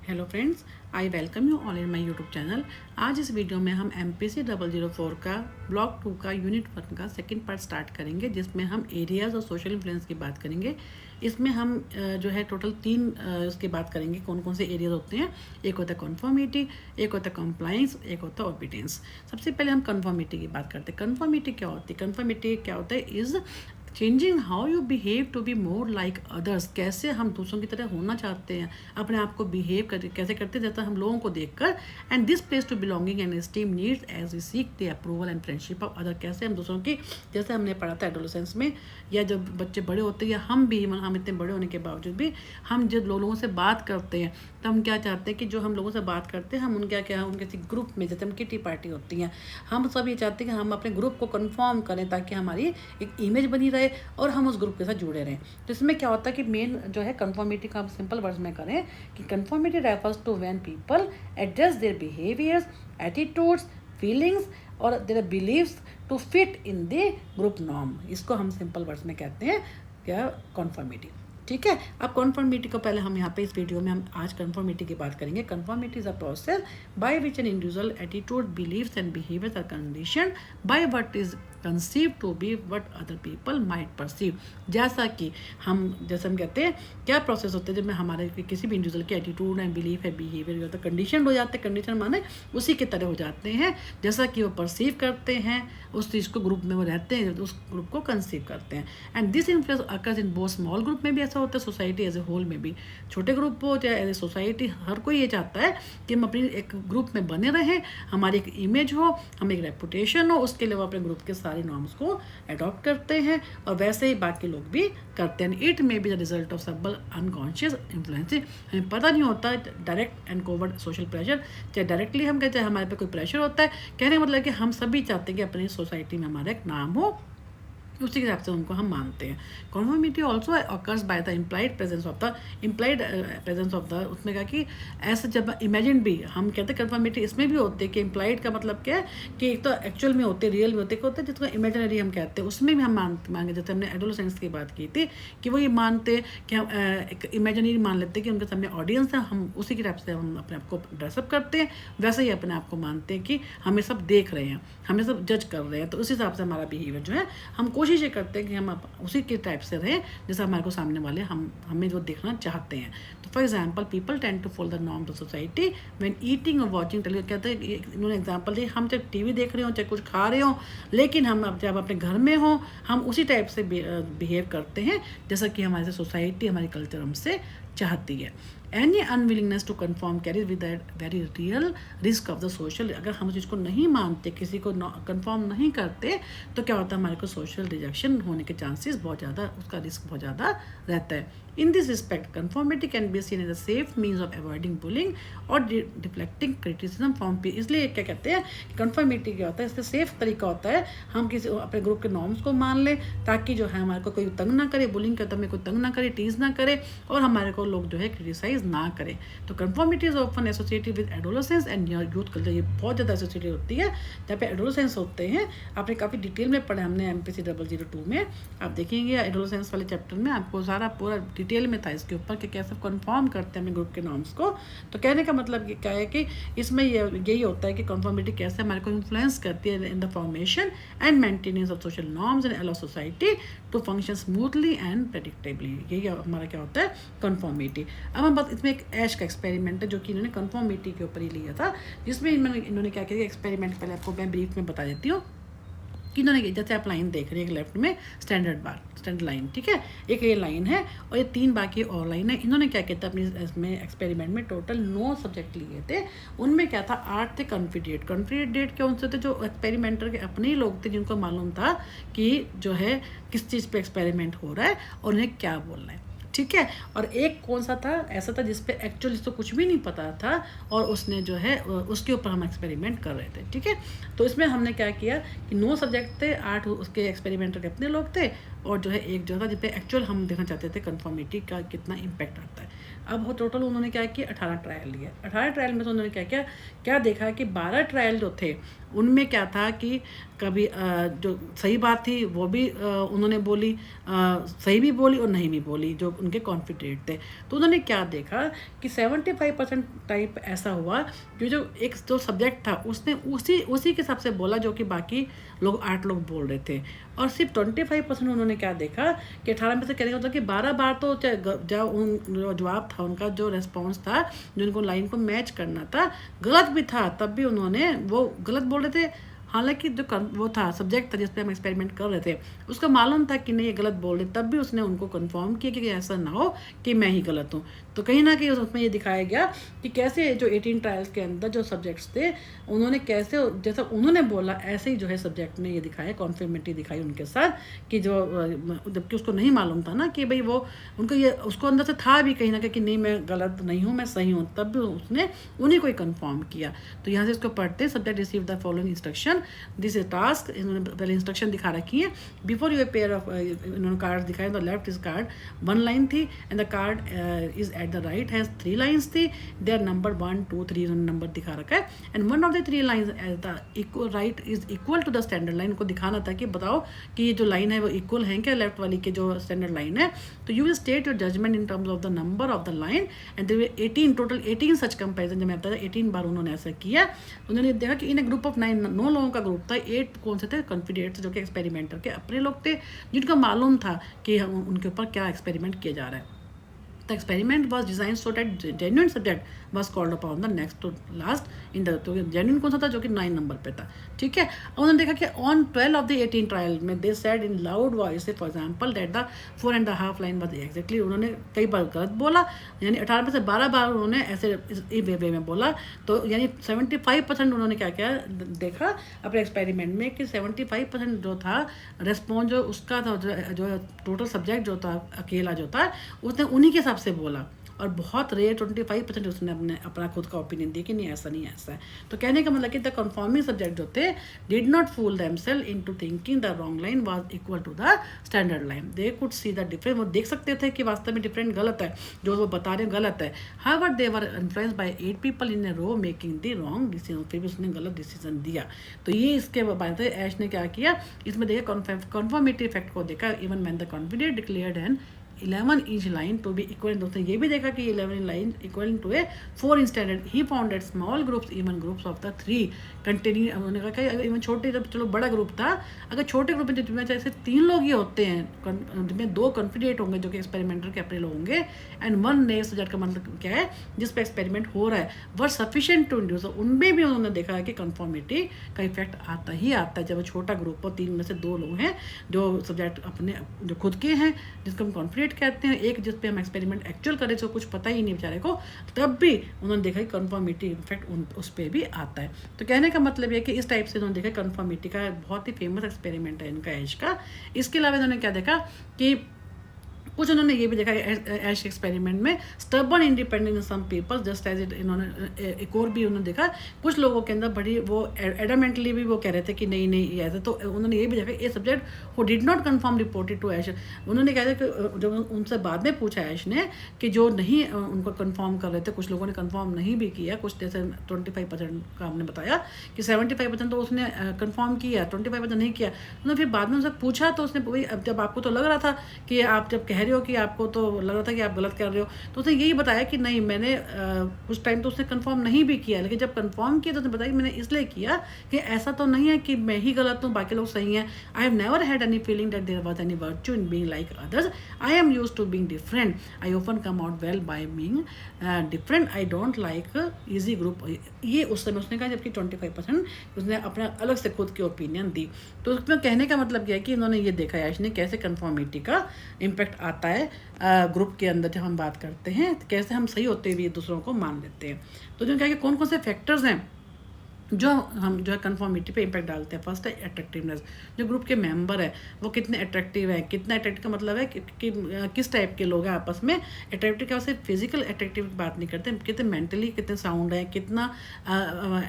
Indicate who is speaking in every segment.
Speaker 1: Hello friends, I welcome you all in my YouTube channel. आज इस video में हम MPC 004 का ब्लॉक 2 का यूनिट 1 का सेकंड पार्ट स्टार्ट करेंगे, जिसमें हम एरियाज़ और सोशल इन्फ्लुएंस की बात करेंगे। इसमें हम जो है टोटल 3 उसकी बात करेंगे, कौन कौन से एरियाज होते हैं। एक होता है कन्फर्मिटी, एक होता है कंप्लाइंस, एक होता है ओबीडियंस। सबसे पहले हम कन्फर्मिटी की बात करते हैं। कन्फर्मिटी क्या होती है? कन्फर्मिटी क्या होता है is changing how you behave to be more like others. कैसे हम दूसरों की तरह होना चाहते हैं, अपने आप को बिहेव कर कैसे करते हैं जैसा हम लोगों को देखकर। And this place to belonging and esteem needs as we seek the approval and friendship of other. कैसे हम दूसरों की, जैसे हमने पढ़ा था एडोलेसेंस में, या जब बच्चे बड़े होते हैं या हम भी, हम इतने बड़े होने के बावजूद भी हम जब लोगों से बात करते हैं तो हम क्या चाहते हैं कि जो हम लोगों से बात करते हैं हम उनके क्या उनके ग्रुप में, जैसे हम किटी पार्टी होती हैं, हम सब ये चाहते हैं कि हम अपने ग्रुप को कन्फर्म करें ताकि हमारी एक इमेज बनी रहे और हम उस ग्रुप के साथ जुड़े रहें। तो इसमें क्या होता है कि मेन जो है कन्फर्मिटी का हम सिंपल वर्ड्स में करें कि conformity refers to when people adjust their behaviours, attitudes, feelings और their beliefs to fit in the group norm. इसको हम सिंपल वर्ड्स में कहते हैं क्या, कन्फर्मिटी। ठीक है, अब कन्फर्मिटी को पहले हम यहाँ पे इस वीडियो में हम आज कन्फर्मिटी की बात करेंगे। Conformity is a process by which an individual attitude, beliefs and behaviours are conditioned by what is conceive to be what other people might perceive. जैसा कि जैसे हम कहते हैं क्या प्रोसेस होते हैं जब में हमारे किसी भी इंडिविजुअल के एटीट्यूड एंड बिलीफ है, बिहेवियर जो होता है कंडीशन हो जाते हैं। कंडीशन माने उसी की तरह हो जाते हैं जैसा कि वो परसीव करते हैं, उस चीज़ को ग्रुप में वो रहते हैं, उस ग्रुप को कंसीव करते हैं। And this influence occurs in both small group में भी ऐसा होता है, सोसाइटी एज ए होल में भी। छोटे ग्रुप हो चाहे एज ए सोसाइटी, हर कोई ये चाहता है कि हम अपनी एक ग्रुप में बने रहें, हमारी एक इमेज हो, हम एक रेपुटेशन हो, उसके लिए वो अपने ग्रुप के सारे नॉर्म्स को अडॉप्ट करते हैं और वैसे ही बाकी लोग भी करते हैं। It may be the result of सबल अनकॉन्शियस इन्फ्लुएंस। हमें पता नहीं होता direct and covert social pressure, चाहे डायरेक्टली हम कहते हैं हमारे पे कोई प्रेशर होता है, कहने का मतलब कि हम सभी चाहते हैं कि अपनी सोसाइटी में हमारा एक नाम हो, उसी के हिसाब से उनको हम मानते हैं। Conformity also occurs by the implied presence of the उसमें कहा कि ऐसे जब इमेजिन भी हम कहते हैं कन्फर्मिटी इसमें भी होते हैं कि इम्प्लाइड का मतलब क्या है कि एक तो एक्चुअल में होते, रियल में होते हैं, जिसको इमेजिनरी हम कहते हैं, उसमें भी हम मांगे। जैसे हमने एडोलेसेंस की बात की थी कि वो ये मानते कि हम एक इमेजिनरी मान लेते हैं कि उनके सामने ऑडियंस है, हम उसी के हिसाब से हम अपने आप को ड्रेसअप करते हैं, वैसे ही अपने आप को मानते हैं कि हमें सब देख रहे हैं, हमें सब जज कर रहे हैं, तो उस हिसाब से हमारा बिहेवियर जो है हम कोशिश ये करते हैं कि हम उसी के टाइप से रहें जैसा हमारे को सामने वाले हमें जो देखना चाहते हैं। तो for example people tend to follow the norms of society when eating और वाचिंग टेलीविजन। कहते हैं, इन्होंने एग्जांपल दी, हम चाहे टीवी देख रहे हो, चाहे कुछ खा रहे हो, लेकिन हम जब अपने घर में हो हम उसी टाइप से बिहेव करते हैं जैसा कि हमारी सोसाइटी, हमारी कल्चर हमसे चाहती है। Any unwillingness to conform carries with that very real risk of the social. अगर हम उस चीज़ को नहीं मानते, किसी को कन्फर्म नहीं करते, तो क्या होता है हमारे को सोशल रिजेक्शन होने के चांसेस बहुत ज़्यादा, उसका रिस्क बहुत ज़्यादा रहता है। In this respect conformity can be seen as a safe means of avoiding bullying और डिफ्लेक्टिंग क्रिटिसिज्म फ्रॉम पीयर। इसलिए क्या कहते हैं कन्फर्मिटी क्या होता है, इसका सेफ तरीका होता है हम किसी अपने ग्रुप के नॉर्म्स को मान लें ताकि जो है हमारे को कोई तंग ना करे, बुलिंग करते हमें कोई तंग ना करे, टीज ना करे और हमारे को लोग जो है क्रिटिसाइज ना करें। तो conformity is often associated with adolescence and youth culture. ये बहुत ज़्यादा एसोसिएटेड होती है जहाँ पे एडोलेसेंस होते हैं। आपने काफ़ी डिटेल में पढ़ा हमने MPC 002 में, आप देखेंगे एडोलेसेंस वाले चैप्टर में आपको सारा पूरा डिटेल में था इसके ऊपर कि कैसे कन्फर्म करते हैं अपने ग्रुप के नॉर्म्स को। तो कहने का मतलब क्या है कि इसमें यही होता है कि कन्फर्मिटी कैसे हमारे को इन्फ्लुएंस करती है in the formation and maintenance of social norms and allow society to function smoothly and predictably. यही हमारा क्या होता है कन्फर्मिटी। अब हम बात, इसमें एक ऐश का एक्सपेरिमेंट है जो कि इन्होंने कन्फर्मिटी के ऊपर ही लिया था, जिसमें इन्होंने क्या किया एक्सपेरिमेंट, पहले आपको मैं ब्रीफ में बता देती हूँ कि इन्होंने, जैसे आप लाइन देख रहे हैं, एक लेफ्ट में स्टैंडर्ड लाइन, ठीक है, एक ये लाइन है और ये 3 बाकी और लाइन है। इन्होंने क्या किया था अपनी इसमें एक्सपेरिमेंट में टोटल 9 सब्जेक्ट लिए थे। उनमें क्या था 8 थे कॉन्फिडेंट कौन से थे, जो एक्सपेरिमेंटर के अपने ही लोग थे जिनको मालूम था कि जो है किस चीज़ पे एक्सपेरिमेंट हो रहा है और उन्हें क्या बोलना है, ठीक है। और एक कौन सा था, ऐसा था जिसपे एक्चुअली इसको कुछ भी नहीं पता था और उसने जो है उसके ऊपर हम एक्सपेरिमेंट कर रहे थे, ठीक है। तो इसमें हमने क्या किया कि 9 सब्जेक्ट थे, 8 उसके एक्सपेरिमेंटर के अपने लोग थे और जो है एक जो था जिस पे एक्चुअल हम देखना चाहते थे कन्फर्मिटी का कितना इम्पैक्ट आता है। अब वो टोटल उन्होंने क्या किया, 18 ट्रायल लिया। 18 ट्रायल में तो उन्होंने क्या किया, क्या देखा कि 12 ट्रायल जो थे उनमें क्या था कि कभी जो सही बात थी वो भी उन्होंने बोली, सही भी बोली और नहीं भी बोली जो उनके कॉन्फिडेंट थे। तो उन्होंने क्या देखा कि 75% टाइप ऐसा हुआ कि जो एक जो सब्जेक्ट था उसने उसी के हिसाब से बोला जो कि बाकी लोग 8 लोग बोल रहे थे। और सिर्फ 25% उन्होंने क्या देखा कि 18 में से कहने का मतलब कि 12 बार तो जो जवाब था उनका, जो रेस्पॉन्स था, जो उनको लाइन को मैच करना था, गलत भी था, तब भी उन्होंने वो गलत बोल रहे थे। हालांकि जो वो था सब्जेक्ट था जिस पे हम एक्सपेरिमेंट कर रहे थे उसका मालूम था कि नहीं ये गलत बोल रहे, तब भी उसने उनको कंफर्म किया कि ऐसा ना हो कि मैं ही गलत हूँ। तो कहीं ना कहीं उसमें ये दिखाया गया कि कैसे जो 18 ट्रायल्स के अंदर जो सब्जेक्ट्स थे उन्होंने कैसे जैसा उन्होंने बोला ऐसे ही जो है सब्जेक्ट ने ये दिखाया, कॉन्फर्मिटी दिखाई उनके साथ कि जो जबकि उसको नहीं मालूम था ना कि भाई वो उनको ये उसको अंदर से था भी कहीं ना कहीं कि नहीं मैं गलत नहीं हूँ, मैं सही हूँ, तब भी उसने उन्हीं को ही कन्फर्म किया। तो यहाँ से इसको पढ़ते subject receive the following instruction, this is task. इन्होंने पहले इंस्ट्रक्शन दिखा रखी है। बिफोर यू पेयर ऑफ इन्होंने कार्ड दिखाए, the left is card 1 line थी and the card is at the right has 3 lines थी। दे आर नंबर 1 2 3 नंबर दिखा रखा है and one of the 3 lines at the equal right is equal to the standard line. को दिखाना था कि बताओ कि ये जो लाइन है वो इक्वल है क्या लेफ्ट वाली के जो स्टैंडर्ड लाइन है। तो you will state your judgement in terms of the number of the line and there were 18 total 18 such comparison. जब मैं बताया 18 बार उन्होंने ऐसा किया। उन्होंने देखा कि इन ए ग्रुप ऑफ 9 लोगों का ग्रुप था, 8 कौन से थे, कॉन्फिडेंट्स जो कि एक्सपेरिमेंटर के अपने लोग थे जिनको मालूम था कि उनके ऊपर क्या एक्सपेरिमेंट किया जा रहा है। The experiment was designed so that genuine subject was called upon the next to last in the, तो genuine कौन सा था जो कि 9 नंबर पे था, ठीक है। और उन्होंने देखा कि on 12 of the 18 trial में they said in loud voice for example that the 4.5 line was exactly, उन्होंने कई बार गलत बोला, यानी 18 में से 12 बार उन्होंने ऐसे इस वे में बोला। तो यानी 75% उन्होंने क्या किया देखा अपने एक्सपेरिमेंट में कि 75% जो था रेस्पॉन्स जो उसका था, जो टोटल सब्जेक्ट जो था अकेला जो था उसने उन्हीं के से बोला। और बहुत रेयर 25% उसने अपना खुद का ओपिनियन दिया कि नहीं ऐसा नहीं ऐसा है। तो कहने का मतलब कि द कन्फर्मिंग सब्जेक्ट जो थे did not fool themselves into thinking the wrong line was equal to the standard line. They could see the difference, वो देख सकते थे कि वास्तव में डिफरेंट गलत है, जो वो बता रहे हैं गलत है। However they were influenced by 8 people in a row making the wrong decision, फिर भी उसने गलत डिसीजन दिया। तो ये इसके बाद ऐश ने क्या किया, इसमें देखा कन्फर्मिटी इफेक्ट को देखा। Even man the confident declared and 11 inch line to be equal, दोस्तों ये भी देखा कि 11 line equal to a 4 inch standard. He found that small groups even groups of the 3 continue, उन्होंने कहा कि इवन छोटे, जब चलो बड़ा ग्रुप था, अगर छोटे ग्रुप में जिसमें जैसे 3 लोग ही होते हैं, जिसमें 2 कॉन्फिडेंट होंगे जो कि एक्सपेरिमेंटर के अपने लोग होंगे एंड 1 नए सब्जेक्ट का मतलब क्या है जिस पे एक्सपेरिमेंट हो रहा है, वर सफिशिएंट टू इंड्यूस। उनमें भी उन्होंने देखा है कि कन्फर्मिटी का इफेक्ट आता ही आता है जब छोटा ग्रुप हो, 3 में से 2 लोग हैं जो सब्जेक्ट अपने जो खुद के हैं जिसको हम कॉन्फिडेंट कहते हैं, एक जिस पे हम एक्सपेरिमेंट एक्चुअल करें जो कुछ पता ही नहीं बेचारे को, तब भी उन्होंने देखा कि कन्फर्मिटी इफेक्ट उस पर भी आता है। तो कहने का मतलब ये कि इस टाइप से उन्होंने देखा कन्फर्मिटी का बहुत ही फेमस एक्सपेरिमेंट है इनका ऐश का। इसके अलावा इन्होंने क्या देखा कि कुछ उन्होंने ये भी देखा ऐश एक्सपेरिमेंट में stubborn independent in some people just as it, इन्होंने एक और भी उन्होंने देखा कुछ लोगों के अंदर बड़ी वो एडमेंटली भी वो कह रहे थे कि नहीं नहीं ऐसे। तो उन्होंने ये भी देखा ये subject who did not conform reported to Asch, उन्होंने कहा था कि जब उनसे बाद में पूछा ऐश ने कि जो नहीं उनको कन्फर्म कर रहे थे, कुछ लोगों ने कन्फर्म नहीं भी किया, कुछ जैसे 25% का हमने बताया कि 75% तो उसने कन्फर्म किया, 25% नहीं किया। उन्होंने फिर बाद में उनसे पूछा तो उसने वही, अब जब आपको तो लग रहा था कि आप जब कह रहे हो कि आपको तो लग रहा था कि आप गलत कर रहे हो, तो उसने यही बताया कि नहीं मैंने उस टाइम तो उसने कंफर्म नहीं भी किया, लेकिन जब कंफर्म किया तो उसने बताया कि मैंने इसलिए किया कि ऐसा तो नहीं है कि मैं ही गलत हूँ बाकी लोग सही हैं। I have never had any feeling that there was any virtue in being like others, I am used to being different, I often come out well by being different, I don't like easy group. ये उस समय उसने कहा, जबकि 25% उसने अपना अलग से खुद की ओपिनियन दी। तो उसमें कहने का मतलब क्या है कि इन्होंने ये देखा ऐश ने कैसे कन्फर्मिटी का इम्पैक्ट आता है ग्रुप के अंदर जब हम बात करते हैं, कैसे हम सही होते हुए दूसरों को मान लेते हैं। तो जो कहा कि कौन कौन से फैक्टर्स हैं जो हम जो है कन्फर्मिटी पे इम्पैक्ट डालते हैं। फर्स्ट है अट्रैक्टिवनेस, जो ग्रुप के मेंबर है वो कितने अट्रैक्टिव है। कितना अट्रैक्टिव का मतलब है कि किस टाइप के लोग हैं आपस में। अट्रैक्टिव का वैसे फिजिकल अट्रैक्टिव की बात नहीं करते, कितने मेंटली कितने साउंड है, कितना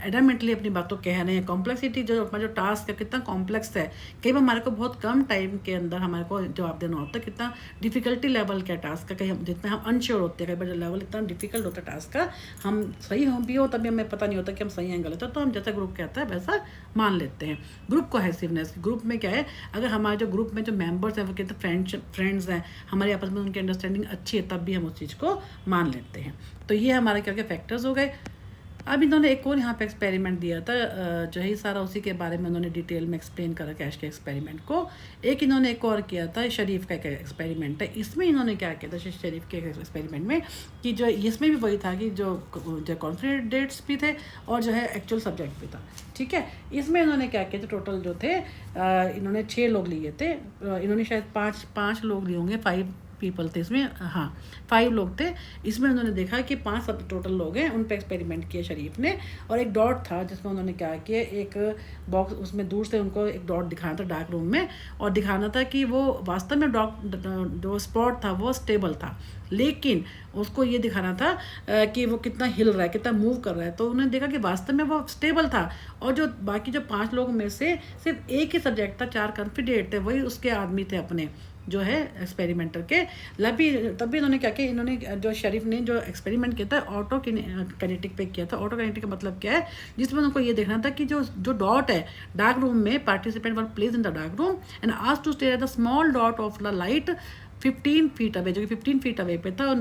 Speaker 1: एडामेंटली अपनी बातों कह रहे हैं। कॉम्प्लेक्सिटी जो अपना जो टास्क है कितना कॉम्प्लेक्स है। कई बार हमारे को बहुत कम टाइम के अंदर हमारे को जवाब देना होता है। कितना डिफिकल्टी लेवल क्या टास्क का, कहीं हम जितना हम अनश्योर होते हैं, कई बार जो लेवल इतना डिफिकल्ट होता है टास्क का, हम सही हो भी हो तभी हमें पता नहीं होता कि हम सही हैं गलत है, तो हम जैसा ग्रुप कहता है वैसा मान लेते हैं। ग्रुप कोहेसिवनेस, ग्रुप में क्या है, अगर हमारे जो ग्रुप में जो मेंबर्स हैं वो कितने फ्रेंड्स हैं, हमारे आपस में उनकी अंडरस्टैंडिंग अच्छी है, तब भी हम उस चीज़ को मान लेते हैं। तो ये हमारे क्या क्या फैक्टर्स हो गए। अब इन्होंने एक और यहाँ पे एक्सपेरिमेंट दिया था, जो है सारा उसी के बारे में उन्होंने डिटेल में एक्सप्लेन करा कैश के एक्सपेरिमेंट को। एक इन्होंने एक और किया था, शरीफ का एक एक्सपेरिमेंट है। इसमें इन्होंने क्या किया था शरीफ के एक्सपेरिमेंट में, कि जो इसमें भी वही था कि जो कॉन्फिडेंट डेट्स भी थे और जो है एक्चुअल सब्जेक्ट भी था। ठीक है, इसमें इन्होंने क्या किया था, टोटल जो थे इन्होंने 6 लोग लिए थे। इन्होंने शायद पाँच लोग लिए होंगे, 5 पीपल थे इसमें, हाँ 5 लोग थे इसमें। उन्होंने देखा कि 5 सब टोटल लोग हैं, उन पे एक्सपेरिमेंट किया शरीफ ने। और एक डॉट था जिसमें उन्होंने क्या किया, एक बॉक्स उसमें दूर से उनको एक डॉट दिखाना था डार्क रूम में, और दिखाना था कि वो वास्तव में जो स्पॉट था वो स्टेबल था, लेकिन उसको ये दिखाना था कि वो कितना हिल रहा है, कितना मूव कर रहा है। तो उन्होंने देखा कि वास्तव में वो स्टेबल था, और जो बाकी जो 5 लोगों में से सिर्फ एक ही सब्जेक्ट था, 4 कॉन्फिडेंट थे, वही उसके आदमी थे अपने जो है एक्सपेरिमेंटर के। तब भी इन्होंने क्या किया, इन्होंने जो शरीफ ने जो एक्सपेरिमेंट किया था ऑटो काइनेटिक पे किया था। ऑटो काइनेटिक का मतलब क्या है, जिसमें उनको ये देखना था कि जो डॉट है डार्क रूम में, participant were place in the dark room and asked to stare at the small dot of the light 15 feet away, जो कि 15 फीट अवे पे था,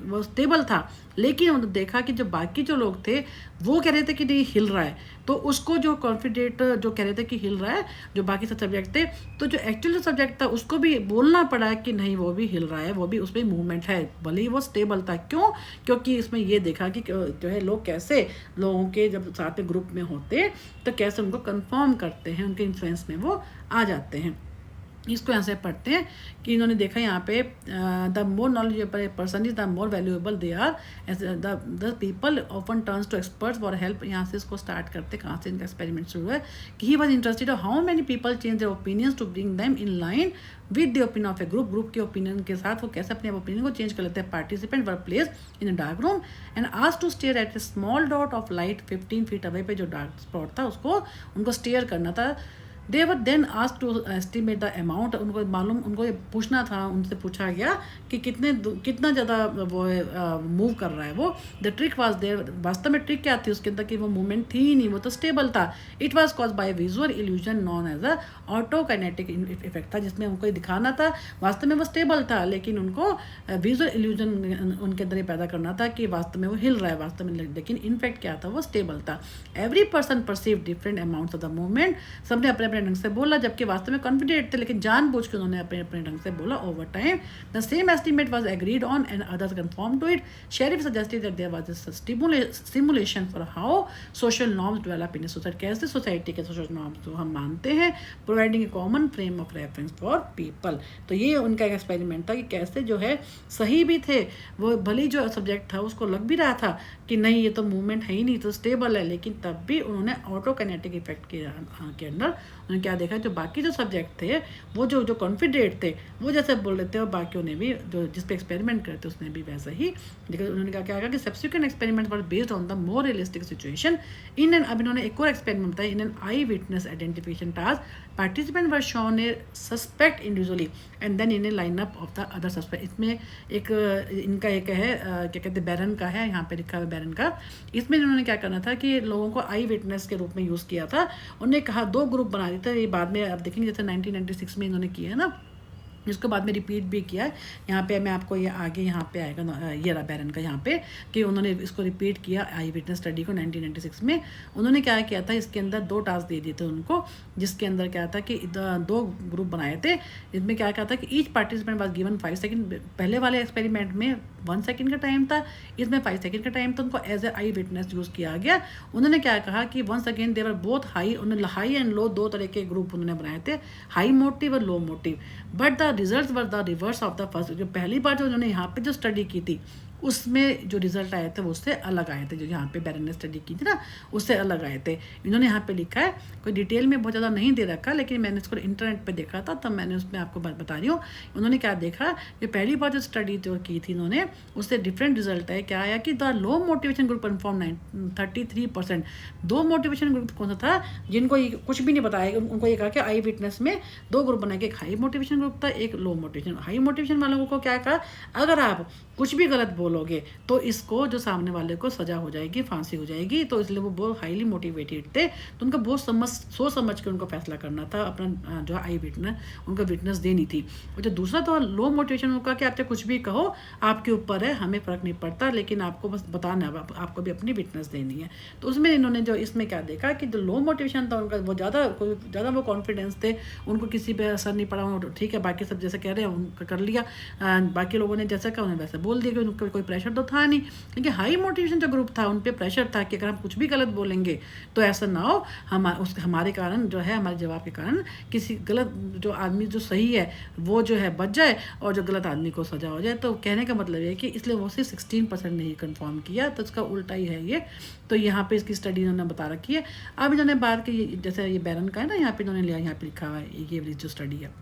Speaker 1: वो स्टेबल था। लेकिन उन्होंने देखा कि जो बाकी जो लोग थे वो कह रहे थे कि नहीं हिल रहा है, तो उसको जो कॉन्फिडेंट जो कह रहे थे कि हिल रहा है, जो बाकी सब सब्जेक्ट थे, तो जो एक्चुअल जो सब्जेक्ट था उसको भी बोलना पड़ा कि नहीं वो भी हिल रहा है, वो भी उसमें मूवमेंट है, भले ही वो स्टेबल था। क्यों? क्योंकि इसमें ये देखा कि जो है लोग कैसे लोगों के जब साथ में ग्रुप में होते तो कैसे उनको कन्फर्म करते हैं, उनके इन्फ्लुएंस में वो आ जाते हैं। इसको यहाँ से पढ़ते हैं कि इन्होंने देखा यहाँ पे the more knowledgeable a person is the more valuable they are, the people often turns to experts for help. यहाँ से इसको स्टार्ट करते, कहाँ से इनका एक्सपेरिमेंट शुरू है कि he was interested of how many people change their opinions to bring them in line with the opinion of a group. Group के ओपिनियन के साथ वो कैसे अपने ओपिनियन को चेंज कर लेते हैं। Participant were place in a dark room and asked to stare at a small dot of light 15 feet away पे, जो डार्क स्पॉट था उसको उनको स्टेयर करना था। They were then asked to estimate the amount, उनको ये पूछना था, उनसे पूछा गया कि कितना ज़्यादा वो मूव कर रहा है वो। द ट्रिक वाज देयर, वास्तव में ट्रिक क्या थी उसके अंदर कि वो मूवमेंट थी ही नहीं, वो तो स्टेबल था। It was cause by visual illusion known as a autokinetic effect था, जिसमें उनको दिखाना था वास्तव में वो स्टेबल था, लेकिन उनको विजुअल इल्यूजन उनके अंदर पैदा करना था कि वास्तव में वो हिल रहा है वास्तव में, लेकिन इनफैक्ट क्या था, वो स्टेबल था। Every person perceive different amounts of the movement, सबने अपने ढंग से बोला, जबकि वास्तव में कॉन्फिडेंट थे, लेकिन जानबूझ के उन्होंने अपने ढंग से बोला। Over time the same estimate was agreed on and others conform to it. Sherif suggested that there was a simulation for how social norms develop in society, कैसे सोसाइटी के सोशल नॉर्म्स को हम मानते हैं, providing a common frame of reference for people. तो ये उनका एक एक्सपेरिमेंट था कि कैसे जो है सही भी थे वो, भले जो सब्जेक्ट था उसको लग भी रहा था कि नहीं ये तो मूवमेंट है ही नहीं, तो स्टेबल है, लेकिन तब भी उन्होंने ऑटो काइनेटिक इफेक्ट के अंदर उन्होंने क्या देखा, जो बाकी जो सब्जेक्ट थे वो जो कॉन्फिडेंट थे वो जैसे बोल रहे थे, और बाकियों ने भी जो जिस पे एक्सपेरिमेंट करे थे उसने भी वैसा ही। लेकिन उन्होंने क्या कहा कि subsequent experiment were based on the more realistic situation in an, अब इन्होंने एक और एक्सपेरिमेंट बताया, in an eyewitness identification task participant were shown a suspect individually and then in a lineup of the other suspect. इसमें एक इनका एक है क्या कहते हैं, बैरन का है, यहाँ पे लिखा है बैरन का। इसमें इन्होंने क्या करना था कि लोगों को आई विटनेस के रूप में यूज़ किया था। उन्होंने कहा 2 ग्रुप बना दिए थे, ये बाद में आप देखेंगे जैसे 1996 में इन्होंने किया है ना, इसको बाद में रिपीट भी किया है। यहाँ पे मैं आपको ये आगे यहाँ पे आएगा, ये रहा बैरन का यहाँ पे, कि उन्होंने इसको रिपीट किया आई विटनेस स्टडी को 1996 में। उन्होंने क्या किया था, इसके अंदर 2 टास्क दे दिए थे उनको, जिसके अंदर क्या था कि 2 ग्रुप बनाए थे। इसमें क्या था कि each participant was given 5 second. पहले वाले एक्सपेरिमेंट में 1 सेकंड का टाइम था, इसमें 5 सेकंड का टाइम था। उनको as a eyewitness use किया गया। उन्होंने क्या कहा कि 1 second they were both high, उन्होंने हाई एंड लो 2 तरह के ग्रुप उन्होंने बनाए थे, हाई मोटिव और low motive, but the results were the reverse of the first. जो पहली बार जो उन्होंने यहाँ पे जो स्टडी की थी उसमें जो रिजल्ट आए थे वो उससे अलग आए थे, जो यहाँ पे बैरन ने स्टडी की थी ना उससे अलग आए थे। इन्होंने यहाँ पे लिखा है, कोई डिटेल में बहुत ज़्यादा नहीं दे रखा, लेकिन मैंने इसको इंटरनेट पे देखा था तब मैंने उसमें आपको बता रही हूँ। उन्होंने क्या देखा, जो पहली बार जो स्टडी जो की थी इन्होंने, उससे डिफरेंट रिजल्ट है। क्या आया कि the low motivation group perform 33%। दो मोटिवेशन ग्रुप कौन सा था, जिनको कुछ भी नहीं बताया, उनको ये कहा कि आई विटनेस में 2 ग्रुप बनाए, एक हाई मोटिवेशन ग्रुप था, एक लो मोटिवेशन। हाई मोटिवेशन वालों को क्या कहा, अगर आप कुछ भी गलत बोलोगे तो इसको जो सामने वाले को सजा हो जाएगी, फांसी हो जाएगी, तो इसलिए वो बहुत हाईली मोटिवेटेड थे। तो उनका बहुत सोच समझ के उनको फैसला करना था, अपना जो आई विटनेस उनको विटनेस देनी थी। और जो दूसरा तो लो मोटिवेशन उनका कि आप चाहे कुछ भी कहो, आपके ऊपर है, हमें फ़र्क नहीं पड़ता, लेकिन आपको बस बताना है, आपको भी अपनी विटनेस देनी है। तो उसमें इन्होंने जो इसमें क्या देखा कि जो लो मोटिवेशन था उनका, वो ज़्यादा वो कॉन्फिडेंस थे, उनको किसी पे असर नहीं पड़ा, ठीक है बाकी सब जैसे कह रहे हैं उनका कर लिया, बाकी लोगों ने जैसा कहा उन्हें वैसे बोल दिया, कि उनको कोई प्रेशर तो था नहीं। क्योंकि हाई मोटिवेशन जो ग्रुप था उन पर प्रेशर था कि अगर हम कुछ भी गलत बोलेंगे तो ऐसा ना हो हमारे कारण जो है, हमारे जवाब के कारण किसी गलत जो आदमी जो सही है वो जो है बच जाए और जो गलत आदमी को सजा हो जाए। तो कहने का मतलब ये है कि इसलिए वो सिर्फ 16% नहीं कन्फर्म किया, तो इसका उल्टा ही है ये। तो यहाँ पे इसकी स्टडी इन्होंने बता रखी है। अब इन्होंने बात की, जैसे ये बैरन का है ना, यहाँ पे इन्होंने लिया, यहाँ पे लिखा हुआ है ये जो स्टडी है।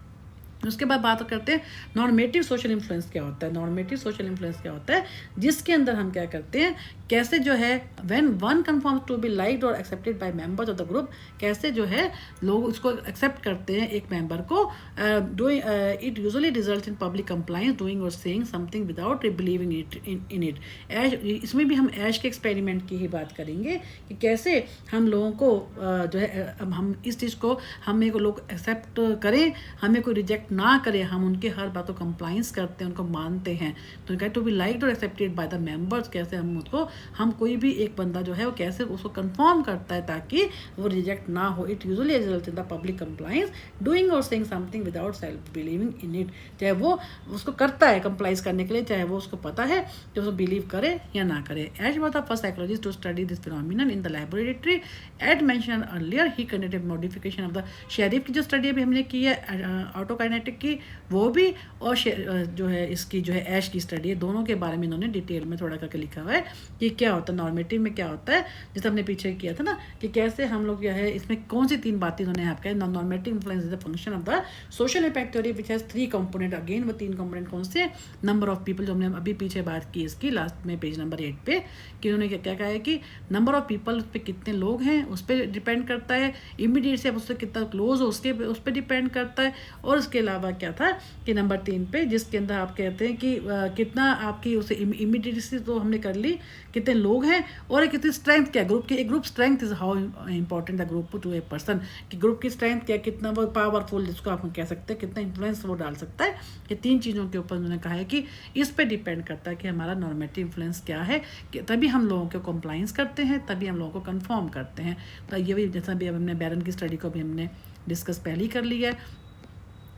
Speaker 1: उसके बाद बात करते हैं नॉर्मेटिव सोशल इन्फ्लुएंस क्या होता है। नॉर्मेटिव सोशल इन्फ्लुएंस क्या होता है, जिसके अंदर हम क्या करते हैं, कैसे जो है when one conforms to be liked और accepted by members of the group, कैसे जो है लोग उसको एक्सेप्ट करते हैं एक मेंबर को। It usually result in public compliance doing और saying something without believing it in it. इसमें भी हम ऐश के एक्सपेरिमेंट की ही बात करेंगे कि कैसे हम लोगों को जो है हम इस चीज़ को, हमें को लोग एक्सेप्ट करें, हमें कोई रिजेक्ट ना करें, हम उनके हर बातों कंप्लाइंस करते हैं, उनको मानते हैं। तो कहते टू बी लाइक्ड और एक्सेप्टेड बाय द मेंबर्स, कैसे हम कोई भी एक बंदा जो है वो कैसे उसको कंफर्म करता है ताकि वो रिजेक्ट ना हो। It usually result in the public compliance doing और saying something without self believing in it. चाहे वो उसको करता है कंप्लाइज करने के लिए, चाहे वो उसको पता है कि उसको बिलीव करे या ना करे। Asch was the first psychologist to study this phenomenon in the laboratory at mention earlier, he conducted modification of the Sherif की जो स्टडी अभी हमने की है ऑटोकाइनेटिक की, वो भी, और जो है इसकी जो है ऐश की स्टडी है, दोनों के बारे में इन्होंने डिटेल में थोड़ा करके लिखा हुआ है कि क्या होता है नॉर्मेटिव में, क्या होता है, जैसे हमने पीछे किया था ना कि कैसे हम लोग जो है इसमें कौन सी 3 बातें इन्होंने यहाँ कहा। Normative influence is the function of the social impact theory which has 3 component. Again वो 3 कंपोनेंट कौन से, नंबर ऑफ पीपल, जो हमने अभी पीछे बात की इसकी लास्ट में पेज नंबर 8 पे, कि उन्होंने क्या कहा है कि नंबर ऑफ पीपल, उस पर कितने लोग हैं उस पर डिपेंड करता है, इमीडिएट से उससे कितना क्लोज हो उस पर डिपेंड करता है। और उसके अलावा क्या था कि नंबर 3 पे, जिसके अंदर आप कहते हैं कि कितना आपकी उसे इमीडिएटली तो हमने कर ली, कितने लोग हैं, और कितनी स्ट्रेंथ क्या है ग्रुप की। एक group strength is how important the group to a person, कि ग्रुप की स्ट्रेंथ क्या, कितना वो पावरफुल, जिसको आप कह सकते हैं कितना इन्फ्लुएंस वो डाल सकता है। ये 3 चीज़ों के ऊपर उन्होंने कहा है कि इस पर डिपेंड करता है कि हमारा नॉर्मेटिव इन्फ्लुएंस क्या है, कि तभी हम लोगों को कंप्लाइंस करते हैं, तभी हम लोगों को कंफर्म करते हैं। तो ये भी जैसा भी अब हमने बैरन की स्टडी को भी हमने डिस्कस पहले ही कर लिया है।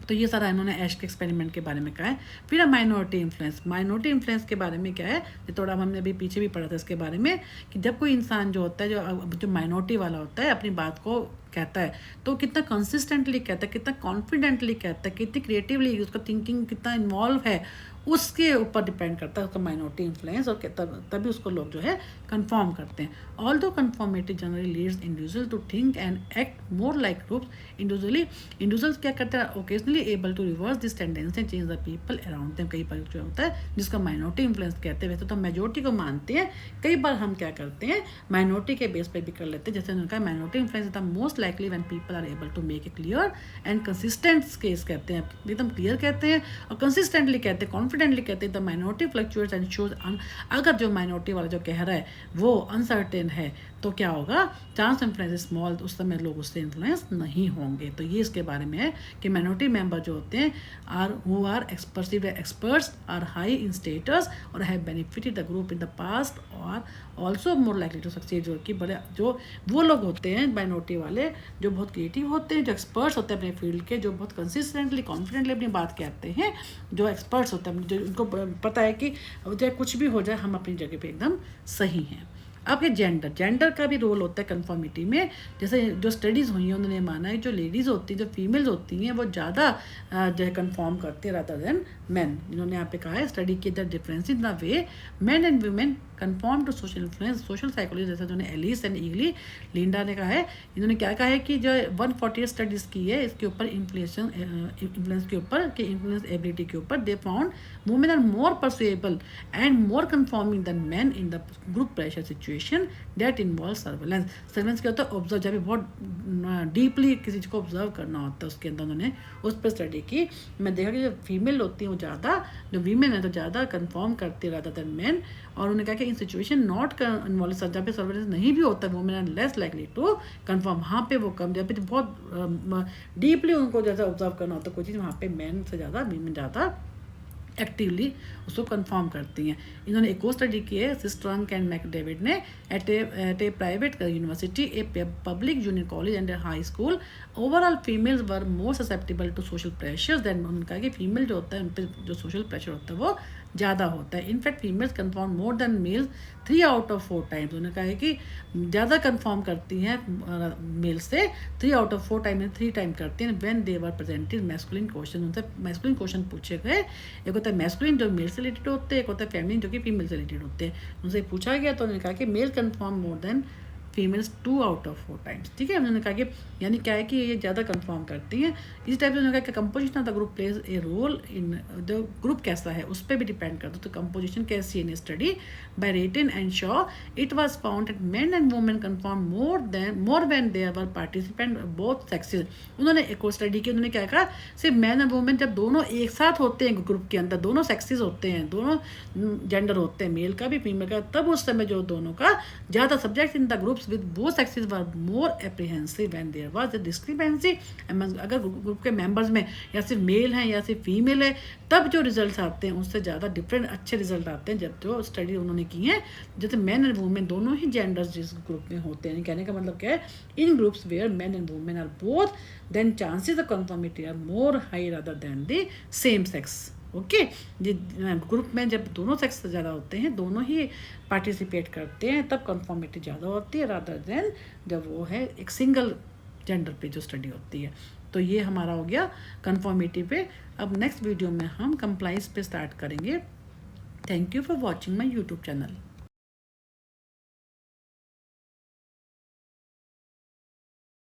Speaker 1: तो ये सारा इन्होंने ऐश के एक्सपेरिमेंट के बारे में कहा है। फिर माइनॉरिटी इन्फ्लुएंस, माइनॉरिटी इन्फ्लुएंस के बारे में क्या है, ये थोड़ा हमने अभी पीछे भी पढ़ा था इसके बारे में, कि जब कोई इंसान जो होता है, जो माइनॉरिटी वाला होता है, अपनी बात को कहता है तो कितना कंसिस्टेंटली कहता है, कितना कॉन्फिडेंटली कहता है, कितनी क्रिएटिवली उसका थिंकिंग कितना इन्वॉल्व है, उसके ऊपर डिपेंड करता है उसका माइनॉरिटी इन्फ्लुएंस, और तभी उसको लोग जो है कंफर्म करते हैं। Although conformative generally leads individual to think and act more like groups, individuals क्या करते हैं, occasionally able to reverse this tendency and change the people around them. कई बार जो होता है जिसका माइनॉरिटी इन्फ्लुएंस कहते हैं, वैसे तो मेजोरिटी को मानते हैं, कई बार हम क्या करते हैं माइनॉरिटी के बेस पे भी कर लेते हैं। जैसे उन्होंने कहा minority influence is the most likely when people are able to make a clear and consistent case, कहते हैं एकदम क्लियर कहते हैं और कंसिस्टेंटली कहते हैं, कॉन्फिडेंटली कहते हैं। The minority fluctuates and shows, अगर जो माइनॉरिटी वाला जो कह रहा है वो अनसर्टेन है तो क्या होगा, चांस इन्फ्लुएंस स्मॉल, उस समय लोग उससे इन्फ्लुएंस नहीं होंगे। तो ये इसके बारे में है कि माइनॉरिटी मेंबर जो होते हैं who are perceived experts are high in status और have benefited the group in the past और also more likely to succeed, जो कि बड़े जो वो लोग होते हैं माइनॉरिटी वाले जो बहुत क्रिएटिव होते हैं, जो एक्सपर्ट्स होते हैं अपने फील्ड के, जो बहुत कंसिस्टेंटली कॉन्फिडेंटली अपनी बात कहते हैं, जो एक्सपर्ट्स होते हैं, जो उनको पता है कि चाहे कुछ भी हो जाए हम अपनी जगह पे एकदम सही हैं। अब ये जेंडर का भी रोल होता है कन्फर्मिटी में। जैसे जो स्टडीज़ हुई हैं उन्होंने माना है जो लेडीज़ होती हैं, जो फीमेल्स होती हैं, वो ज़्यादा जो है कन्फर्म करती है रादर देन मैन। इन्होंने यहाँ पे कहा है स्टडी के the difference in the way man and women conform to social influence. Social psychology जैसे जो एलिस एंड ईगली लिंडा ने कहा है, इन्होंने क्या कहा है कि जो 148 स्टडीज़ की है इसके ऊपर इन्फ्लुएंस के ऊपर कि इन्फ्लुएंस एबिलिटी के ऊपर, they found women are more persuadable and more conforming than man in the group pressure situation that involve surveillance. Surveillance क्या होता है? ऑब्जर्व, जब भी बहुत डीपली किसी चीज़ को ऑब्जर्व करना होता है उसके अंदर उन्होंने उस पर स्टडी की। मैं देखा कि जो फीमेल होती हैं वो ज़्यादा, जो वीमेन है तो ज़्यादा कन्फर्म करती रहता था मैन। और उन्होंने कहा कि इन सिचुएशन नॉट इन्वॉल्व, जहाँ पे सर्वेलेंस नहीं भी होता women are less likely to conform, वहाँ पे वो कम, जब पे बहुत डीपली उनको जैसा ऑब्जर्व करना होता है कोई चीज़, वहाँ पे मैन से ज़्यादा वीमेन ज़्यादा एक्टिवली उसको कंफर्म करती हैं। इन्होंने एक और स्टडी की है सिस्ट्रंक एंड मैकडेविड ने at a private university, a public junior college and a high school. Overall females were more susceptible to social pressures than. उन्होंने कहा कि फीमेल जो होता है उन पर जो सोशल प्रेशर होता है वो ज़्यादा होता है। In fact females conform more than males 3 out of 4 times. उन्होंने कहा है कि ज़्यादा कन्फर्म करती हैं मेल से 3 आउट ऑफ 4 टाइम, 3 टाइम करती हैं when they were presented masculine question. उनसे मैस्कुलिन क्वेश्चन पूछे गए, एक होता है मैस्कुलिन जो मेल से रिलेटेड होते हैं, एक होता है फेमिनिन जो कि फीमेल से रिलेटेड होते हैं। उनसे पूछा गया तो उन्होंने कहा कि male conform more than females 2 out of 4 times. ठीक है, उन्होंने कहा कि यानी क्या है कि ये ज़्यादा कंफर्म करती हैं। इस टाइप से उन्होंने कहा कि composition of the group plays a role in जो ग्रुप कैसा है उस पर भी डिपेंड करता है। तो कंपोजिशन कैसी है in study by Reitan and Shaw it was found that men and women conform more when there were participant both sexes. उन्होंने एक और स्टडी की, उन्होंने क्या कहा सिर्फ मैन एंड वुमेन जब दोनों एक साथ होते हैं ग्रुप के अंदर, दोनों सेक्सेस होते हैं, दोनों जेंडर होते हैं, मेल का भी फीमेल का, तब उस समय जो दोनों का ज़्यादा subject in the groups with both sexes were more apprehensive when there was a discrepancy among, अगर ग्रुप के मेंबर्स में या सिर्फ मेल हैं या सिर्फ फीमेल है, तब जो रिजल्ट्स आते हैं उससे ज़्यादा डिफरेंट अच्छे रिजल्ट आते हैं जब जो स्टडी उन्होंने की है जैसे मैन एंड वुमेन दोनों ही जेंडर्स जिस ग्रुप में होते हैं। कहने का मतलब क्या है, in groups where man and women are both then chances of conformity are more high rather than the same sex. Okay, group में जब दोनों सेक्स ज़्यादा होते हैं, दोनों ही पार्टिसिपेट करते हैं, तब कन्फर्मिटी ज़्यादा होती है रादर देन जब वो है एक सिंगल जेंडर पे जो स्टडी होती है। तो ये हमारा हो गया कन्फर्मिटी पे। अब नेक्स्ट वीडियो में हम कंप्लाइंस पे स्टार्ट करेंगे। Thank you for watching my YouTube channel.